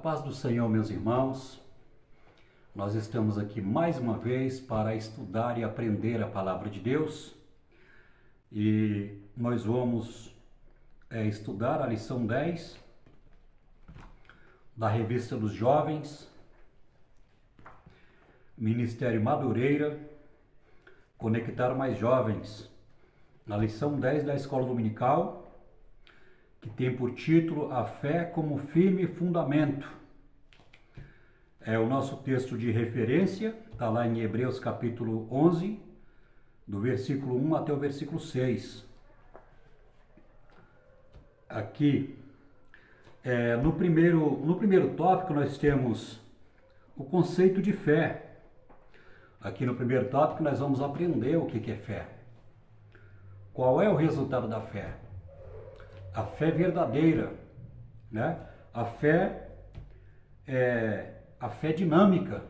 paz do Senhor, meus irmãos. Nós estamos aqui mais uma vez para estudar e aprender a palavra de Deus. E nós vamos estudar a lição 10 da Revista dos Jovens, Ministério Madureira, Conectar Mais Jovens, na lição 10 da Escola Dominical, que tem por título A Fé como Firme Fundamento. É o nosso texto de referência, está lá em Hebreus capítulo 11, do versículo 1 até o versículo 6. Aqui, no primeiro tópico, nós temos o conceito de fé. Aqui no primeiro tópico, nós vamos aprender o que é fé. Qual é o resultado da fé? A fé verdadeira, né? A fé dinâmica.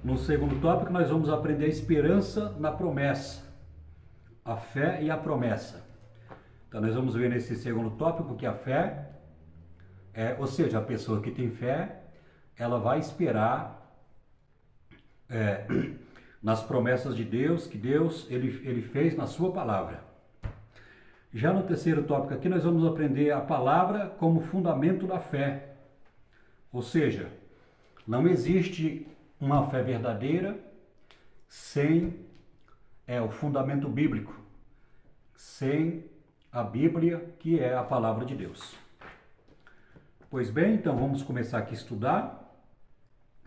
No segundo tópico, nós vamos aprender a esperança na promessa. A fé e a promessa. Então, nós vamos ver nesse segundo tópico que a fé ou seja, a pessoa que tem fé, ela vai esperar nas promessas de Deus, que Deus ele fez na sua palavra. Já no terceiro tópico aqui, nós vamos aprender a palavra como fundamento da fé. Ou seja, não existe uma fé verdadeira sem o fundamento bíblico, sem a Bíblia, que é a palavra de Deus. Pois bem, então vamos começar aqui a estudar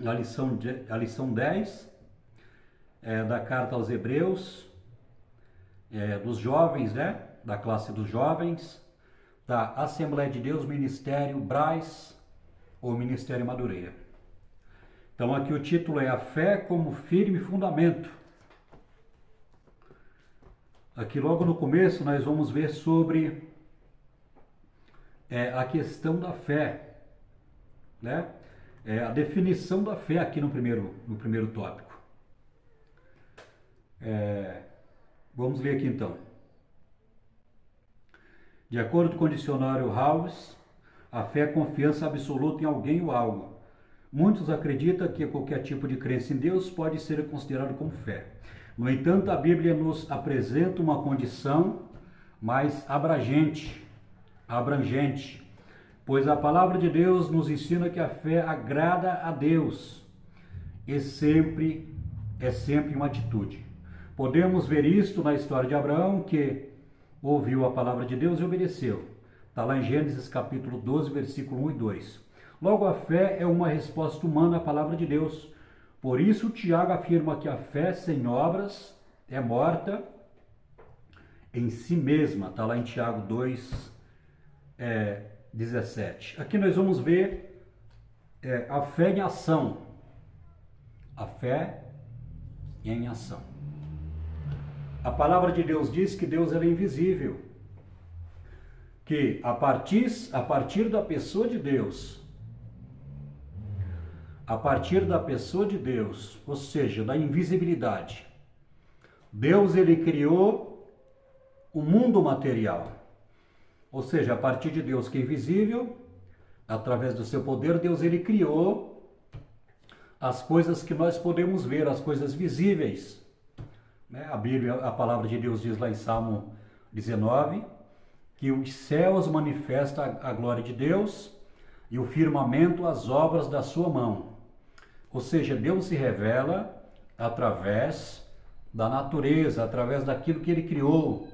a lição 10 da carta aos Hebreus, dos jovens, né? Da classe dos jovens, da Assembleia de Deus, Ministério Braz ou Ministério Madureira. Então aqui o título é A Fé como Firme Fundamento. Aqui logo no começo nós vamos ver sobre a questão da fé, né? A definição da fé aqui no primeiro tópico. Vamos ler aqui então. De acordo com o dicionário House, a fé é a confiança absoluta em alguém ou algo. Muitos acreditam que qualquer tipo de crença em Deus pode ser considerado como fé. No entanto, a Bíblia nos apresenta uma condição mais abrangente, pois a palavra de Deus nos ensina que a fé agrada a Deus e é sempre uma atitude. Podemos ver isto na história de Abraão, que ouviu a palavra de Deus e obedeceu. Está lá em Gênesis capítulo 12, versículo 1 e 2. Logo, a fé é uma resposta humana à palavra de Deus. Por isso, Tiago afirma que a fé sem obras é morta em si mesma. Está lá em Tiago 2, 17. Aqui nós vamos ver a fé em ação. A fé em ação. A palavra de Deus diz que Deus é invisível, que a partir da pessoa de Deus, ou seja, da invisibilidade, Deus ele criou o mundo material, ou seja, a partir de Deus que é invisível, através do seu poder, Deus ele criou as coisas que nós podemos ver, as coisas visíveis. A Bíblia, a palavra de Deus diz lá em Salmo 19, que os céus manifestam a glória de Deus e o firmamento as obras da sua mão. Ou seja, Deus se revela através da natureza, através daquilo que ele criou,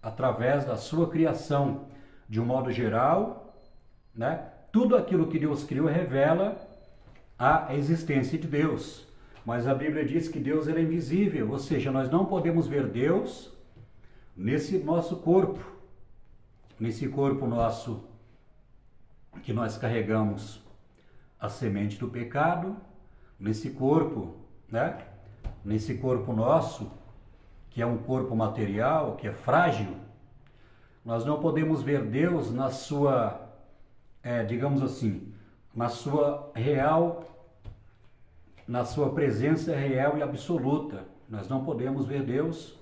através da sua criação. De um modo geral, né? Tudo aquilo que Deus criou revela a existência de Deus. Mas a Bíblia diz que Deus é invisível, ou seja, nós não podemos ver Deus nesse nosso corpo, nosso que nós carregamos a semente do pecado, nesse corpo, né? Nesse corpo nosso, que é um corpo material, que é frágil, nós não podemos ver Deus na sua, digamos assim, na sua presença real e absoluta. Nós não podemos ver Deus,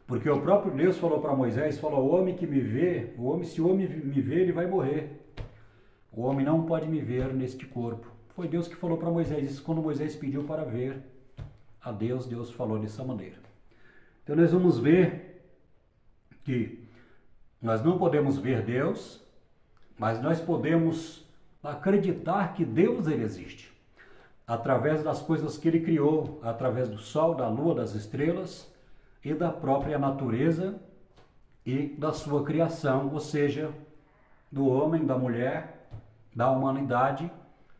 porque o próprio Deus falou para Moisés, falou, se o homem me ver, ele vai morrer. O homem não pode me ver neste corpo. Foi Deus que falou para Moisés isso quando Moisés pediu para ver a Deus. Deus falou dessa maneira. Então nós vamos ver que nós não podemos ver Deus, mas nós podemos acreditar que Deus ele existe. Através das coisas que ele criou, através do sol, da lua, das estrelas e da própria natureza e da sua criação, ou seja, do homem, da mulher, da humanidade,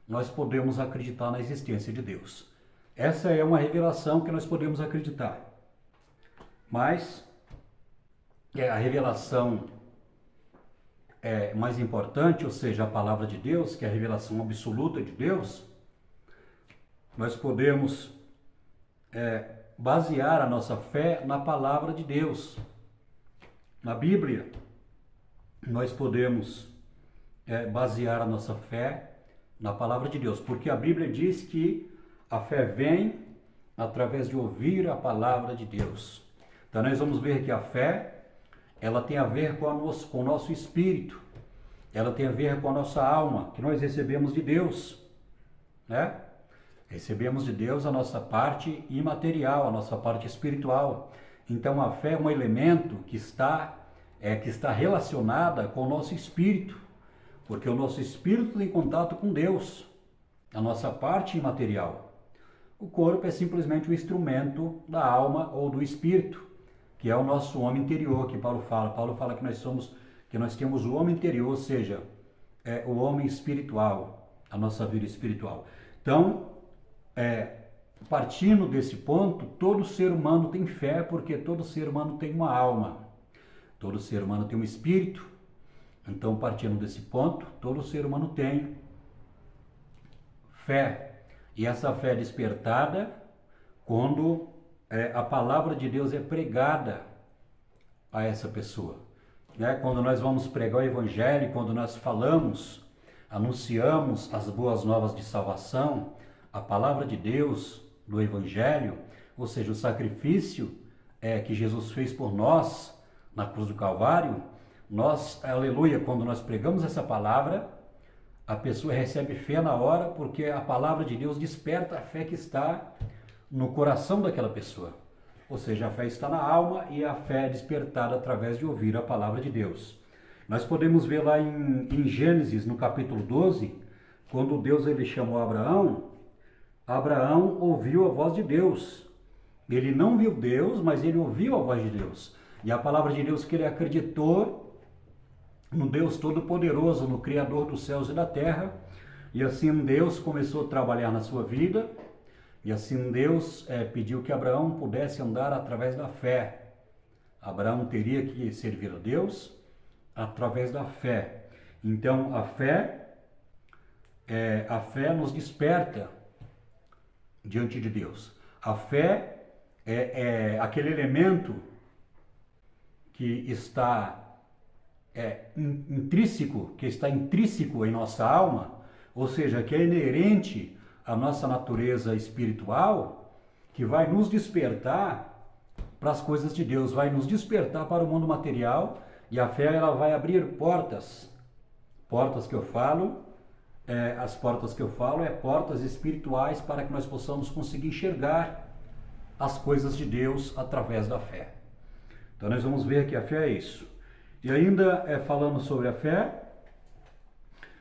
nós podemos acreditar na existência de Deus. Essa é uma revelação que nós podemos acreditar. Mas a revelação mais importante, ou seja, a palavra de Deus, que é a revelação absoluta de Deus, nós podemos basear a nossa fé na palavra de Deus. Na Bíblia, nós podemos basear a nossa fé na palavra de Deus, porque a Bíblia diz que a fé vem através de ouvir a palavra de Deus. Então nós vamos ver que a fé, ela tem a ver com o nosso espírito, ela tem a ver com a nossa alma, que nós recebemos de Deus, né? Recebemos de Deus a nossa parte imaterial, a nossa parte espiritual. Então a fé é um elemento que está relacionada com o nosso espírito, porque o nosso espírito tem contato com Deus, a nossa parte imaterial. O corpo é simplesmente um instrumento da alma ou do espírito, que é o nosso homem interior, que Paulo fala. Paulo fala que nós temos o homem interior, ou seja, o homem espiritual, a nossa vida espiritual. Então, partindo desse ponto, todo ser humano tem fé, porque todo ser humano tem uma alma, todo ser humano tem um espírito. Então, partindo desse ponto, todo ser humano tem fé. E essa fé é despertada quando a palavra de Deus é pregada a essa pessoa. Quando nós vamos pregar o Evangelho, quando nós falamos, anunciamos as boas novas de salvação, a palavra de Deus do Evangelho, ou seja, o sacrifício que Jesus fez por nós na cruz do Calvário, nós, aleluia, quando nós pregamos essa palavra, a pessoa recebe fé na hora, porque a palavra de Deus desperta a fé que está no coração daquela pessoa. Ou seja, a fé está na alma e a fé é despertada através de ouvir a palavra de Deus. Nós podemos ver lá em Gênesis, no capítulo 12, quando Deus ele chamou Abraão, Abraão ouviu a voz de Deus. Ele não viu Deus, mas ele ouviu a voz de Deus. E a palavra de Deus que ele acreditou no Deus Todo-Poderoso, no Criador dos céus e da terra. E assim Deus começou a trabalhar na sua vida. E assim Deus pediu que Abraão pudesse andar através da fé. Abraão teria que servir a Deus através da fé. Então a fé nos desperta diante de Deus. A fé é aquele elemento que está intrínseco, em nossa alma, ou seja, que é inerente à nossa natureza espiritual, que vai nos despertar para as coisas de Deus, vai nos despertar para o mundo material, e a fé ela vai abrir portas que eu falo, as portas que eu falo portas espirituais para que nós possamos conseguir enxergar as coisas de Deus através da fé. Então nós vamos ver que a fé é isso. E ainda falando sobre a fé,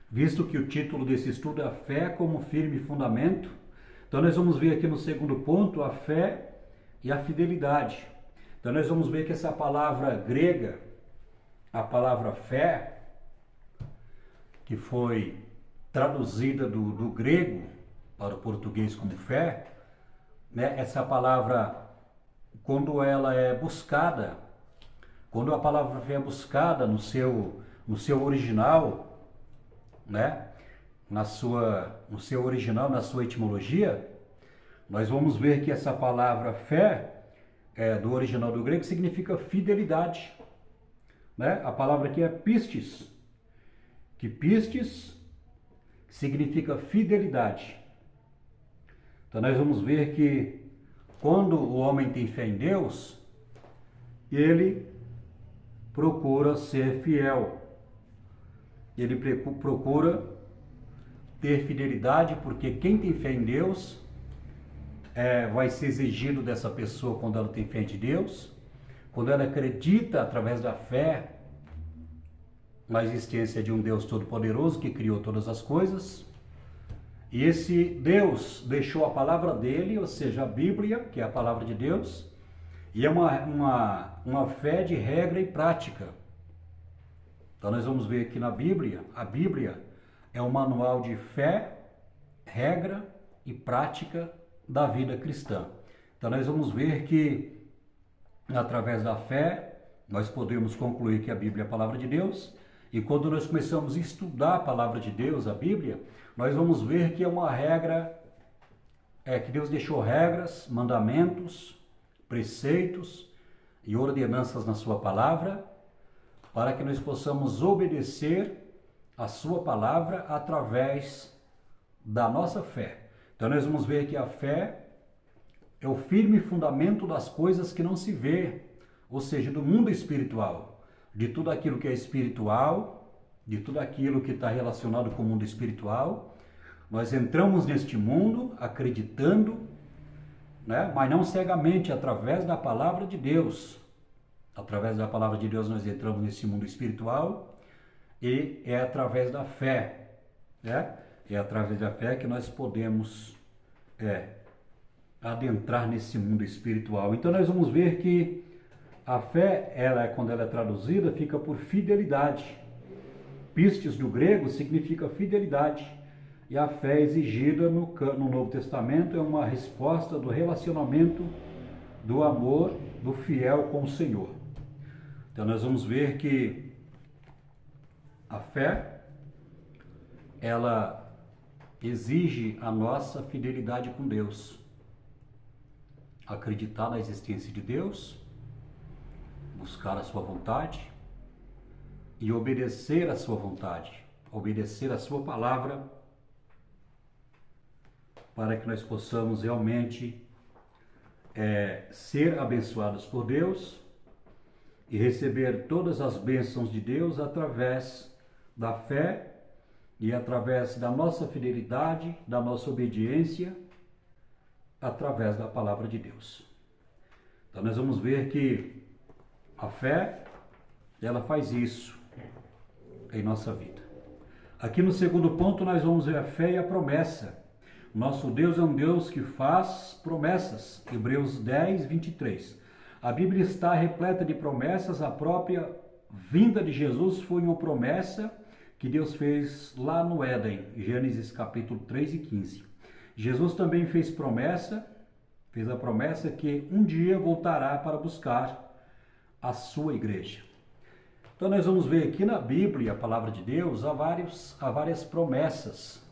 visto que o título desse estudo é a fé como firme fundamento, então nós vamos ver aqui no segundo ponto a fé e a fidelidade. Então nós vamos ver que essa palavra grega, a palavra fé, que foi traduzida do grego para o português como fé, essa palavra, quando ela é buscada, quando a palavra fé é buscada no seu original, no seu original, na sua etimologia, nós vamos ver que essa palavra fé, do original do grego, significa fidelidade. A palavra aqui é pistis, que pistis significa fidelidade. Então nós vamos ver que quando o homem tem fé em Deus, ele procura ser fiel. Ele procura ter fidelidade, porque quem tem fé em Deus vai ser exigido dessa pessoa quando ela tem fé em Deus, quando ela acredita através da fé na existência de um Deus Todo-Poderoso que criou todas as coisas. E esse Deus deixou a palavra dele, ou seja, a Bíblia, que é a palavra de Deus, e é uma fé de regra e prática. Então nós vamos ver aqui na Bíblia, a Bíblia é um manual de fé, regra e prática da vida cristã. Então nós vamos ver que através da fé nós podemos concluir que a Bíblia é a palavra de Deus, e quando nós começamos a estudar a palavra de Deus, a Bíblia, nós vamos ver que é uma regra, que Deus deixou regras, mandamentos, preceitos e ordenanças na sua palavra, para que nós possamos obedecer a sua palavra através da nossa fé. Então nós vamos ver que a fé é o firme fundamento das coisas que não se vê, ou seja, do mundo espiritual, de tudo aquilo que é espiritual, de tudo aquilo que está relacionado com o mundo espiritual. Nós entramos neste mundo acreditando, né? Mas não cegamente, através da palavra de Deus. Através da palavra de Deus nós entramos nesse mundo espiritual, e é através da fé, né? É através da fé que nós podemos adentrar nesse mundo espiritual. Então nós vamos ver que a fé, quando ela é traduzida, fica por fidelidade. Pistes do grego significa fidelidade. E a fé exigida no Novo Testamento é uma resposta do relacionamento, do amor, do fiel com o Senhor. Então nós vamos ver que a fé, ela exige a nossa fidelidade com Deus. Acreditar na existência de Deus, buscar a sua vontade e obedecer a sua vontade, obedecer a sua palavra, para que nós possamos realmente ser abençoados por Deus e receber todas as bênçãos de Deus através da fé e através da nossa fidelidade, da nossa obediência, através da palavra de Deus. Então nós vamos ver que a fé, ela faz isso em nossa vida. Aqui no segundo ponto nós vamos ver a fé e a promessa. Nosso Deus é um Deus que faz promessas. Hebreus 10, 23. A Bíblia está repleta de promessas. A própria vinda de Jesus foi uma promessa que Deus fez lá no Éden, Gênesis capítulo 3 e 15. Jesus também fez a promessa que um dia voltará para buscar a sua igreja. Então nós vamos ver aqui na Bíblia, a palavra de Deus, há várias promessas.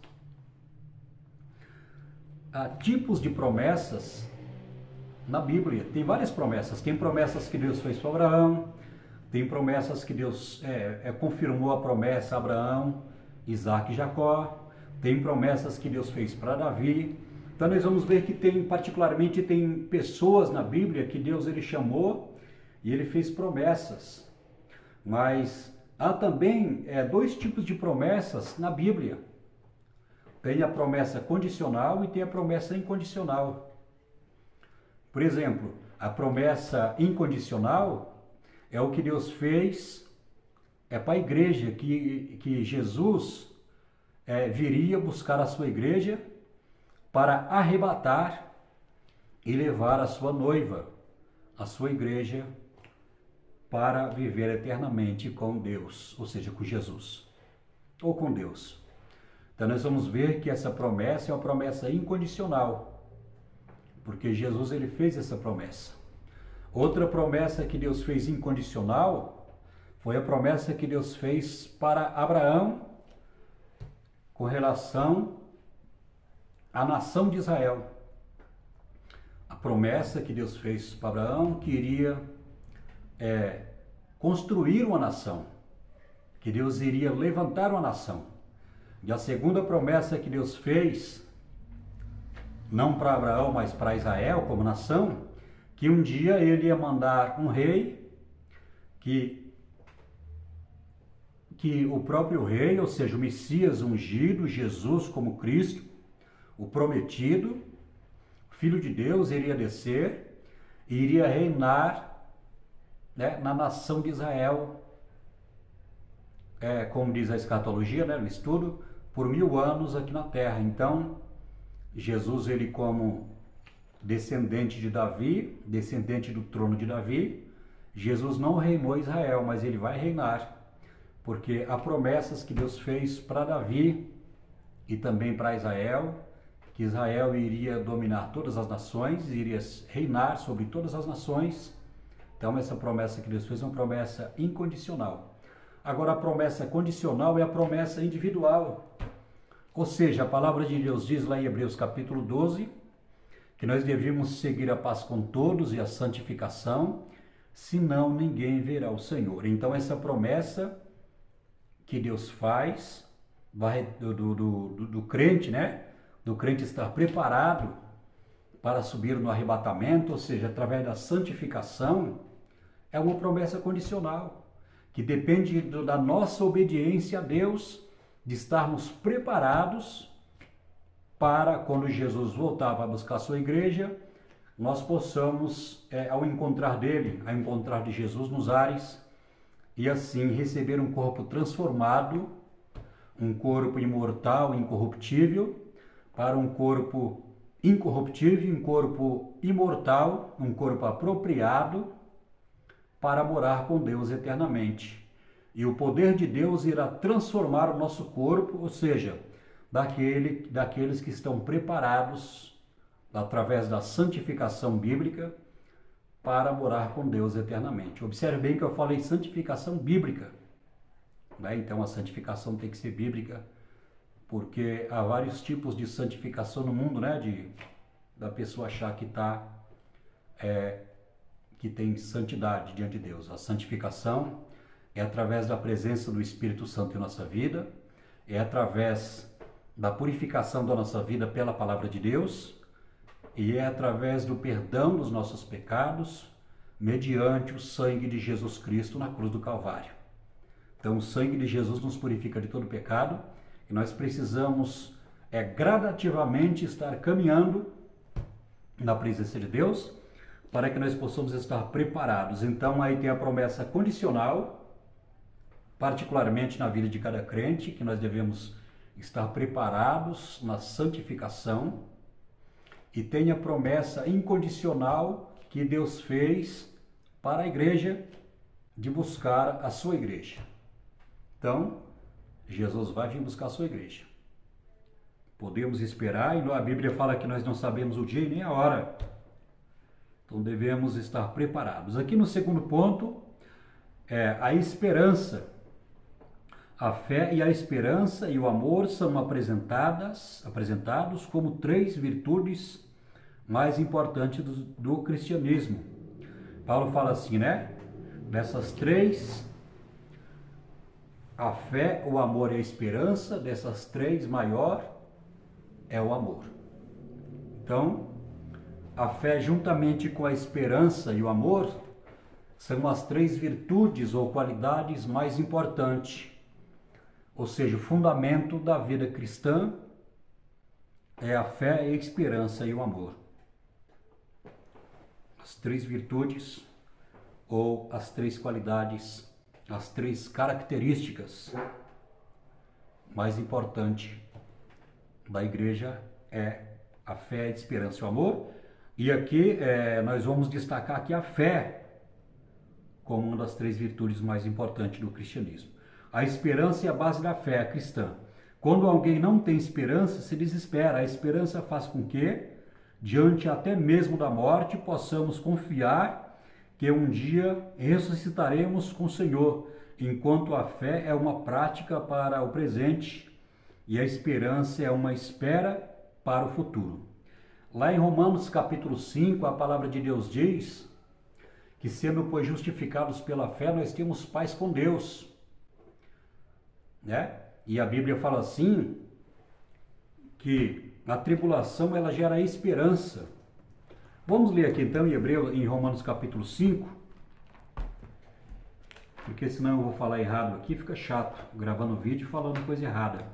Há tipos de promessas na Bíblia. Tem várias promessas. Tem promessas que Deus fez para Abraão, tem promessas que Deus confirmou a promessa a Abraão, Isaac e Jacó. Tem promessas que Deus fez para Davi. Então nós vamos ver que particularmente tem pessoas na Bíblia que Deus ele chamou e ele fez promessas. Mas há também dois tipos de promessas na Bíblia. Tem a promessa condicional e tem a promessa incondicional. Por exemplo, a promessa incondicional é o que Deus fez para a igreja, que Jesus viria buscar a sua igreja para arrebatar e levar a sua noiva, a sua igreja, para viver eternamente com Deus, ou seja, com Jesus, ou com Deus. Então nós vamos ver que essa promessa é uma promessa incondicional, porque Jesus ele fez essa promessa. Outra promessa que Deus fez incondicional foi a promessa que Deus fez para Abraão com relação à nação de Israel. A promessa que Deus fez para Abraão que iria construir uma nação, que Deus iria levantar uma nação. E a segunda promessa que Deus fez, não para Abraão, mas para Israel como nação, que um dia ele ia mandar um rei que que o próprio rei, ou seja, o Messias ungido, Jesus como Cristo, o prometido, Filho de Deus, iria descer e iria reinar, né, na nação de Israel, como diz a escatologia, né, no estudo, por 1000 anos aqui na terra. Então, Jesus, ele como descendente de Davi, descendente do trono de Davi, Jesus não reinou Israel, mas ele vai reinar, porque há promessas que Deus fez para Davi e também para Israel, que Israel iria dominar todas as nações, iria reinar sobre todas as nações. Então essa promessa que Deus fez é uma promessa incondicional. Agora a promessa condicional é a promessa individual. Ou seja, a palavra de Deus diz lá em Hebreus capítulo 12, que nós devemos seguir a paz com todos e a santificação, senão ninguém verá o Senhor. Então essa promessa que Deus faz do crente, né? Do crente estar preparado para subir no arrebatamento, ou seja, através da santificação, é uma promessa condicional, que depende da nossa obediência a Deus, de estarmos preparados para, quando Jesus voltar para buscar a sua igreja, nós possamos, ao encontrar dele, ao encontrar de Jesus nos ares, e assim receber um corpo transformado, um corpo imortal, incorruptível, para um corpo incorruptível, um corpo imortal, um corpo apropriado para morar com Deus eternamente. E o poder de Deus irá transformar o nosso corpo, ou seja, daqueles que estão preparados através da santificação bíblica para morar com Deus eternamente. Observe bem que eu falei santificação bíblica, né? Então a santificação tem que ser bíblica, porque há vários tipos de santificação no mundo, né? Da pessoa achar que tem santidade diante de Deus. A santificação é através da presença do Espírito Santo em nossa vida, é através da purificação da nossa vida pela palavra de Deus, e é através do perdão dos nossos pecados, mediante o sangue de Jesus Cristo na cruz do Calvário. Então o sangue de Jesus nos purifica de todo pecado, e nós precisamos gradativamente estar caminhando na presença de Deus para que nós possamos estar preparados. Então aí tem a promessa condicional, particularmente na vida de cada crente, que nós devemos estar preparados na santificação, e tem a promessa incondicional que Deus fez para a igreja de buscar a sua igreja. Então, Jesus vai vir buscar a sua igreja. Podemos esperar, e a Bíblia fala que nós não sabemos o dia e nem a hora. Então devemos estar preparados. Aqui no segundo ponto, a esperança. A fé e a esperança e o amor são apresentados como 3 virtudes mais importantes do cristianismo. Paulo fala assim, né? Dessas 3, a fé, o amor e a esperança, dessas 3, maior é o amor. Então, a fé juntamente com a esperança e o amor são as 3 virtudes ou qualidades mais importantes. Ou seja, o fundamento da vida cristã é a fé, a esperança e o amor. As 3 virtudes ou as 3 qualidades, as 3 características mais importantes da igreja é a fé, a esperança e o amor. E aqui nós vamos destacar aqui a fé como uma das 3 virtudes mais importantes do cristianismo. A esperança é a base da fé cristã. Quando alguém não tem esperança, se desespera. A esperança faz com que, diante até mesmo da morte, possamos confiar que um dia ressuscitaremos com o Senhor, enquanto a fé é uma prática para o presente e a esperança é uma espera para o futuro. Lá em Romanos capítulo 5, a palavra de Deus diz que, sendo pois justificados pela fé, nós temos paz com Deus, né? E a Bíblia fala assim, que a tribulação ela gera esperança. Vamos ler aqui então em Romanos capítulo 5, porque senão eu vou falar errado aqui, fica chato, gravando vídeo e falando coisa errada.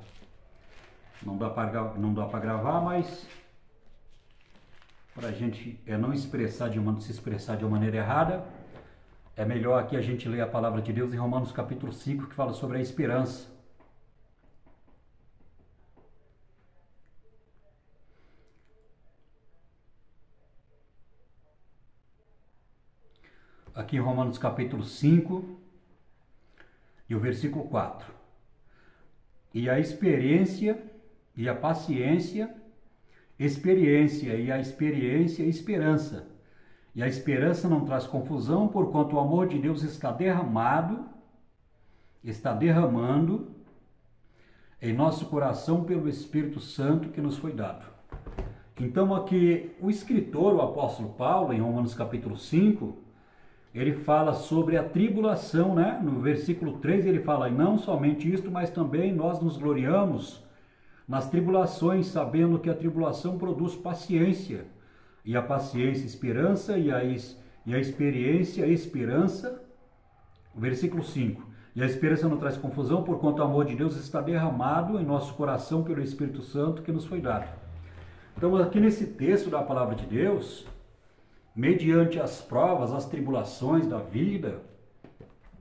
Não dá para gravar, mas para a gente não se expressar de uma maneira errada, é melhor aqui a gente ler a palavra de Deus em Romanos capítulo 5, que fala sobre a esperança. Aqui em Romanos capítulo 5 e o versículo 4. E a experiência e a paciência, experiência e a experiência, esperança. E a esperança não traz confusão, porquanto o amor de Deus está derramando em nosso coração pelo Espírito Santo que nos foi dado. Então aqui o escritor, o apóstolo Paulo, em Romanos capítulo 5, ele fala sobre a tribulação, né? No versículo 3 ele fala, e não somente isto, mas também nós nos gloriamos nas tribulações, sabendo que a tribulação produz paciência, e a paciência, esperança, e a experiência, esperança. Versículo 5. E a esperança não traz confusão, porquanto o amor de Deus está derramado em nosso coração pelo Espírito Santo que nos foi dado. Então, aqui nesse texto da palavra de Deus, mediante as provas, as tribulações da vida,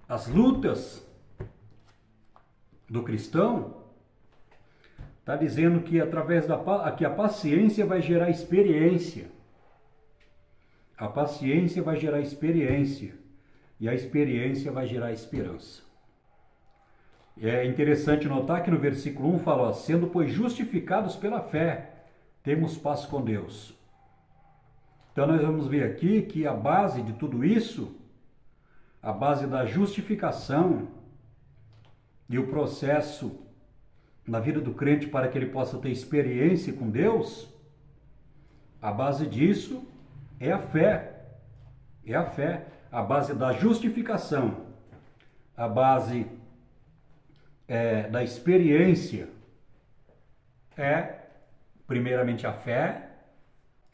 as lutas do cristão, está dizendo que através que a paciência vai gerar experiência. A paciência vai gerar experiência e a experiência vai gerar esperança. É interessante notar que no versículo 1 fala, ó, sendo pois justificados pela fé, temos paz com Deus. Então nós vamos ver aqui que a base de tudo isso, a base da justificação e o processo na vida do crente para que ele possa ter experiência com Deus, a base disso é a fé. É a fé, a base da justificação, a base da experiência é primeiramente a fé,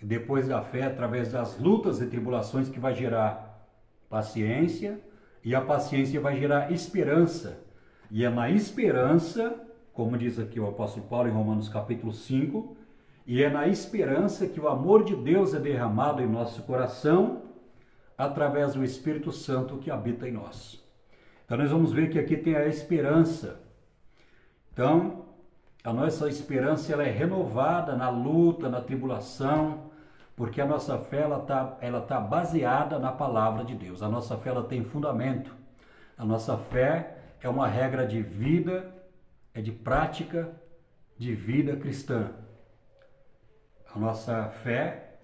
e depois da fé, através das lutas e tribulações, que vai gerar paciência, e a paciência vai gerar esperança. E é na esperança, como diz aqui o apóstolo Paulo em Romanos capítulo 5, e é na esperança que o amor de Deus é derramado em nosso coração, através do Espírito Santo que habita em nós. Então nós vamos ver que aqui tem a esperança. Então, a nossa esperança ela é renovada na luta, na tribulação, porque a nossa fé ela tá baseada na palavra de Deus. A nossa fé ela tem fundamento. A nossa fé é uma regra de vida, é de prática de vida cristã. A nossa fé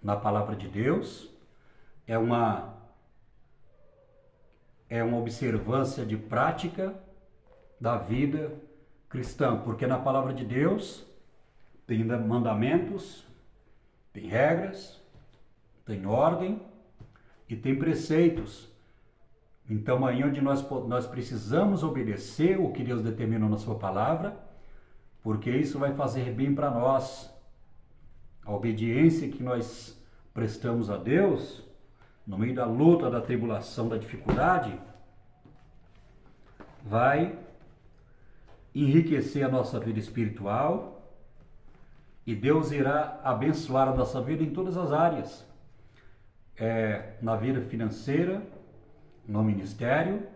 na palavra de Deus é uma observância de prática da vida cristã, porque na palavra de Deus tem mandamentos, tem regras, tem ordem e tem preceitos. Então aí onde nós precisamos obedecer o que Deus determinou na sua palavra, porque isso vai fazer bem para nós. A obediência que nós prestamos a Deus, no meio da luta, da tribulação, da dificuldade, vai enriquecer a nossa vida espiritual e Deus irá abençoar a nossa vida em todas as áreas, na vida financeira, no ministério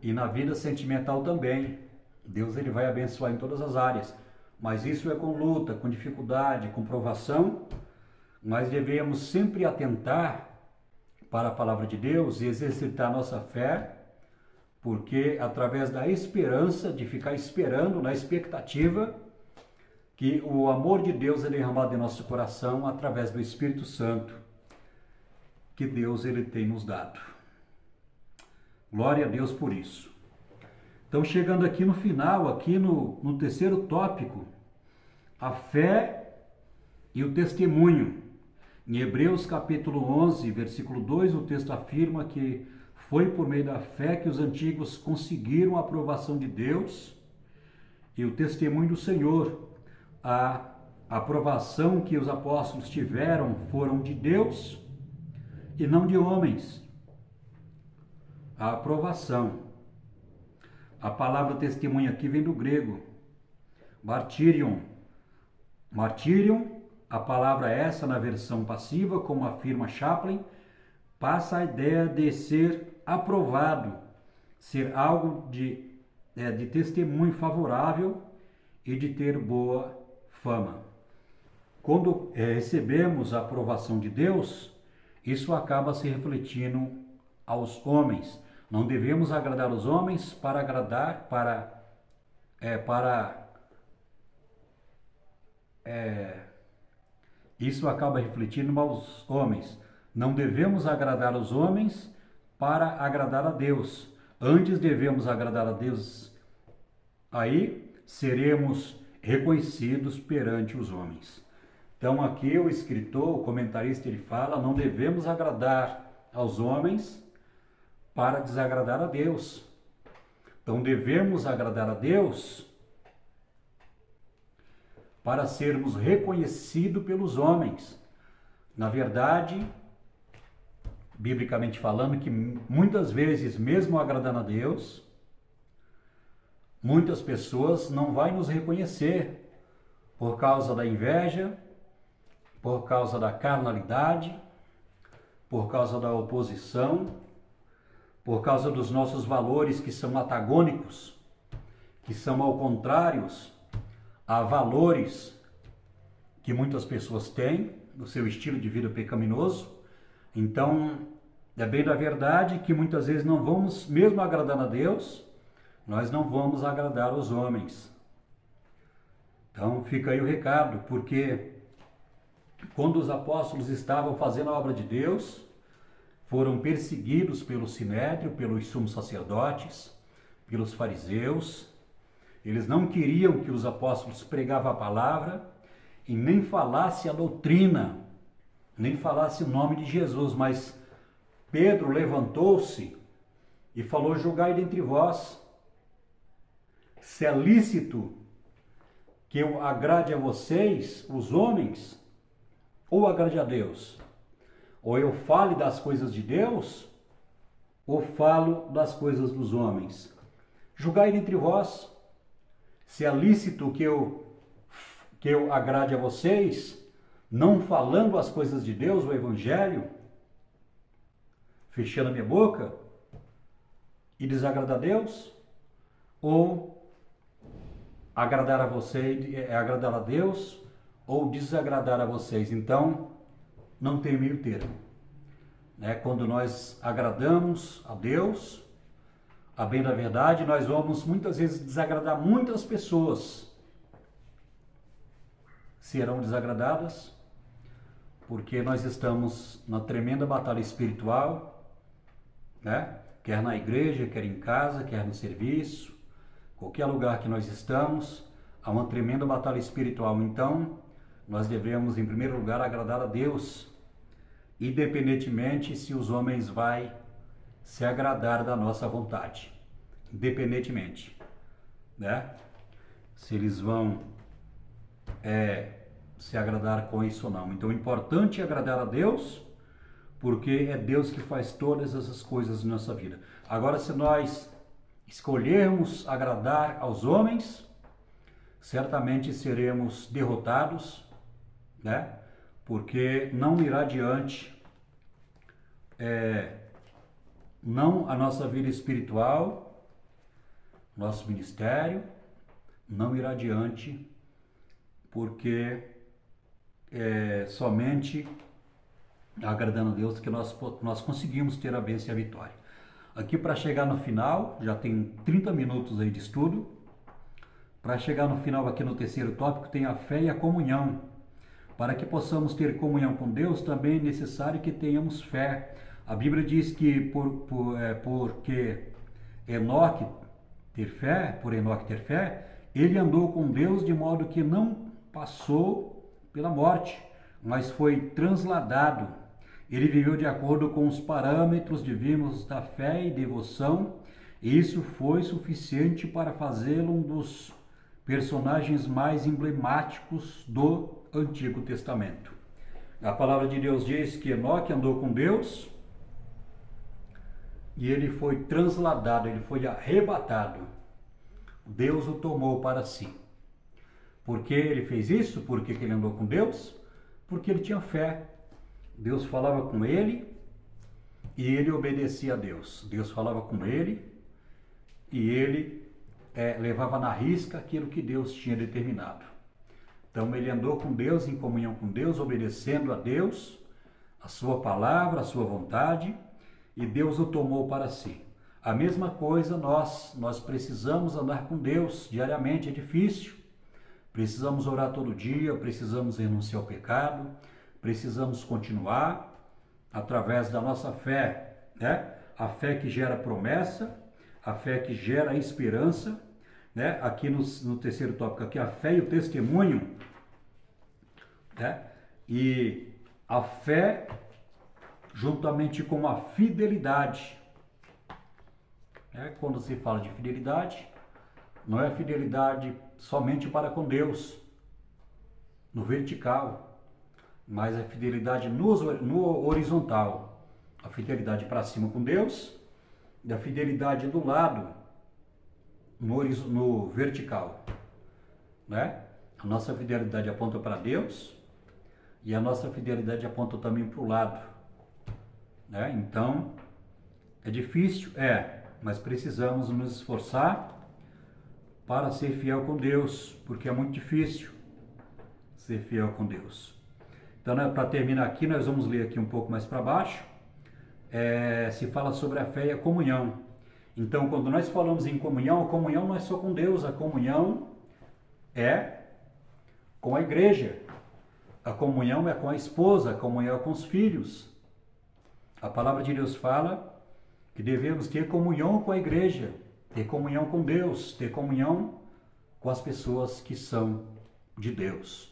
e na vida sentimental também. Deus ele vai abençoar em todas as áreas, mas isso é com luta, com dificuldade, com provação. Nós devemos sempre atentar para a palavra de Deus e exercitar nossa fé, porque através da esperança, de ficar esperando, na expectativa, que o amor de Deus é derramado em nosso coração através do Espírito Santo, que Deus ele tem nos dado. Glória a Deus por isso. Então, chegando aqui no final, aqui no terceiro tópico, a fé e o testemunho. Em Hebreus capítulo 11, versículo 2, o texto afirma que foi por meio da fé que os antigos conseguiram a aprovação de Deus e o testemunho do Senhor. A aprovação que os apóstolos tiveram foram de Deus e não de homens. a aprovação. A palavra testemunha aqui vem do grego, martyrion. Martyrion, a palavra essa na versão passiva, como afirma Chaplin, passa a ideia de ser aprovado, ser algo de testemunho favorável e de ter boa fama. Quando recebemos a aprovação de Deus, isso acaba se refletindo aos homens. Não devemos agradar os homens para agradar, isso acaba refletindo aos homens. Não devemos agradar os homens para agradar a Deus. Antes devemos agradar a Deus. Aí seremos reconhecidos perante os homens. Então aqui o escritor, o comentarista, ele fala, não devemos agradar aos homens para desagradar a Deus. Então devemos agradar a Deus para sermos reconhecidos pelos homens. Na verdade, biblicamente falando, que muitas vezes, mesmo agradando a Deus, muitas pessoas não vão nos reconhecer por causa da inveja, por causa da carnalidade, por causa da oposição, por causa dos nossos valores que são antagônicos, que são ao contrários a valores que muitas pessoas têm no seu estilo de vida pecaminoso. Então, é bem da verdade que muitas vezes não vamos, mesmo agradando a Deus, nós não vamos agradar os homens. Então, fica aí o recado, porque quando os apóstolos estavam fazendo a obra de Deus, foram perseguidos pelo Sinédrio, pelos sumos sacerdotes, pelos fariseus. Eles não queriam que os apóstolos pregassem a palavra e nem falassem a doutrina, nem falassem o nome de Jesus, mas Pedro levantou-se e falou: julgai dentre vós se é lícito que eu agrade a vocês, os homens, ou agrade a Deus. Ou eu fale das coisas de Deus, ou falo das coisas dos homens. Julgai entre vós se é lícito que eu agrade a vocês, não falando as coisas de Deus, o Evangelho, fechando a minha boca, e desagradar a Deus, ou agradar a vocês, agradar a Deus, ou desagradar a vocês. Então, não tem meio termo. Quando nós agradamos a Deus, a bem da verdade, nós vamos muitas vezes desagradar muitas pessoas. Serão desagradadas porque nós estamos na tremenda batalha espiritual, quer na igreja, quer em casa, quer no serviço, qualquer lugar que nós estamos, há uma tremenda batalha espiritual. Então, nós devemos, em primeiro lugar, agradar a Deus, independentemente se os homens vão se agradar da nossa vontade, independentemente, se eles vão se agradar com isso ou não. Então, o importante é agradar a Deus, porque é Deus que faz todas essas coisas na nossa vida. Agora, se nós escolhermos agradar aos homens, certamente seremos derrotados, porque não irá adiante, não a nossa vida espiritual, nosso ministério, não irá adiante, porque somente agradando a Deus que nós conseguimos ter a bênção e a vitória. Aqui, para chegar no final, já tem 30 minutos aí de estudo. Para chegar no final, aqui no terceiro tópico, tem a fé e a comunhão. Para que possamos ter comunhão com Deus, também é necessário que tenhamos fé. A Bíblia diz que porque Enoque ter fé, ele andou com Deus de modo que não passou pela morte, mas foi transladado. Ele viveu de acordo com os parâmetros divinos da fé e devoção, e isso foi suficiente para fazê-lo um dos personagens mais emblemáticos do Antigo Testamento. A palavra de Deus diz que Enoque andou com Deus e ele foi transladado, ele foi arrebatado. Deus o tomou para si. Por que ele fez isso? Por que ele andou com Deus? Porque ele tinha fé. Deus falava com ele e ele obedecia a Deus. Deus falava com ele e ele levava na risca aquilo que Deus tinha determinado. Então ele andou com Deus, em comunhão com Deus, obedecendo a Deus, a sua palavra, a sua vontade, e Deus o tomou para si. A mesma coisa nós precisamos andar com Deus diariamente, é difícil. Precisamos orar todo dia, precisamos renunciar ao pecado, precisamos continuar através da nossa fé, né? A fé que gera promessa, a fé que gera esperança, né? Aqui no terceiro tópico, aqui, a fé e o testemunho, né? E a fé juntamente com a fidelidade. Quando se fala de fidelidade, não é fidelidade somente para com Deus, no vertical, mas a fidelidade no horizontal. A fidelidade para cima com Deus e a fidelidade do lado, no vertical. Né? A nossa fidelidade aponta para Deus e a nossa fidelidade aponta também para o lado. Né? Então, é difícil? Mas precisamos nos esforçar para ser fiel com Deus, porque é muito difícil ser fiel com Deus. Então, né, para terminar aqui, nós vamos ler aqui um pouco mais para baixo, se fala sobre a fé e a comunhão. Então, quando nós falamos em comunhão, a comunhão não é só com Deus, a comunhão é com a igreja, a comunhão é com a esposa, a comunhão é com os filhos. A palavra de Deus fala que devemos ter comunhão com a igreja, ter comunhão com Deus, ter comunhão com as pessoas que são de Deus,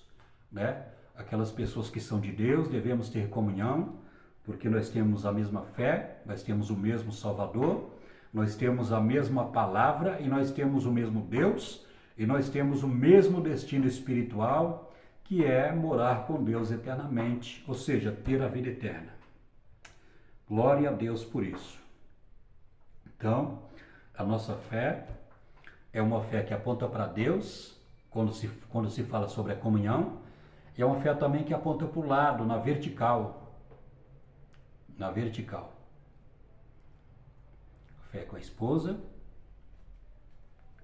né? Aquelas pessoas que são de Deus, devemos ter comunhão, porque nós temos a mesma fé, nós temos o mesmo Salvador, nós temos a mesma palavra e nós temos o mesmo Deus e nós temos o mesmo destino espiritual, que é morar com Deus eternamente, ou seja, ter a vida eterna. Glória a Deus por isso. Então, a nossa fé é uma fé que aponta para Deus, quando se fala sobre a comunhão, e é uma fé também que aponta para o lado, na vertical. Na vertical. A fé com a esposa,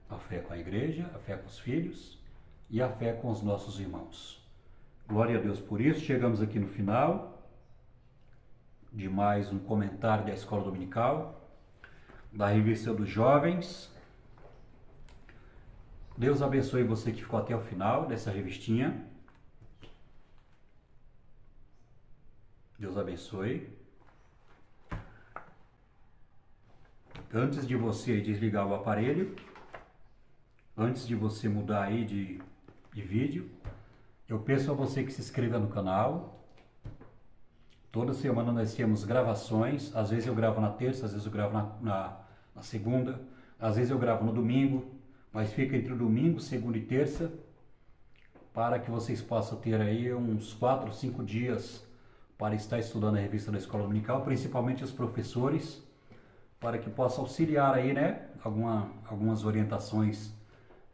a fé com a igreja, a fé com os filhos e a fé com os nossos irmãos. Glória a Deus por isso. Chegamos aqui no final de mais um comentário da Escola Dominical, da Revista dos Jovens. Deus abençoe você que ficou até o final dessa revistinha. Deus abençoe. Antes de você desligar o aparelho, antes de você mudar aí de vídeo, eu peço a você que se inscreva no canal. Toda semana nós temos gravações, às vezes eu gravo na terça, às vezes eu gravo na segunda, às vezes eu gravo no domingo, mas fica entre o domingo, segunda e terça, para que vocês possam ter aí uns 4 ou 5 dias para estar estudando a revista da Escola Dominical, principalmente os professores, para que possa auxiliar aí, né, algumas orientações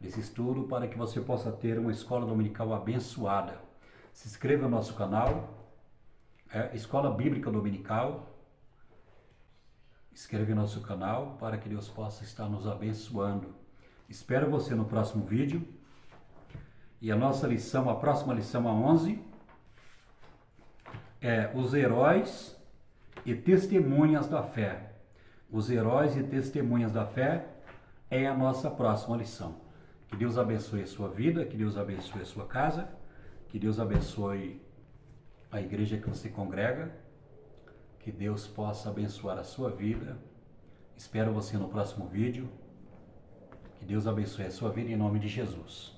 desse estudo, para que você possa ter uma Escola Dominical abençoada. Se inscreva no nosso canal, Escola Bíblica Dominical. Inscreva no nosso canal para que Deus possa estar nos abençoando. Espero você no próximo vídeo. E a nossa lição, a próxima lição, a 11, é os heróis e testemunhas da fé. Os heróis e testemunhas da fé é a nossa próxima lição. Que Deus abençoe a sua vida, que Deus abençoe a sua casa, que Deus abençoe a igreja que você congrega, que Deus possa abençoar a sua vida. Espero você no próximo vídeo. Que Deus abençoe a sua vida em nome de Jesus.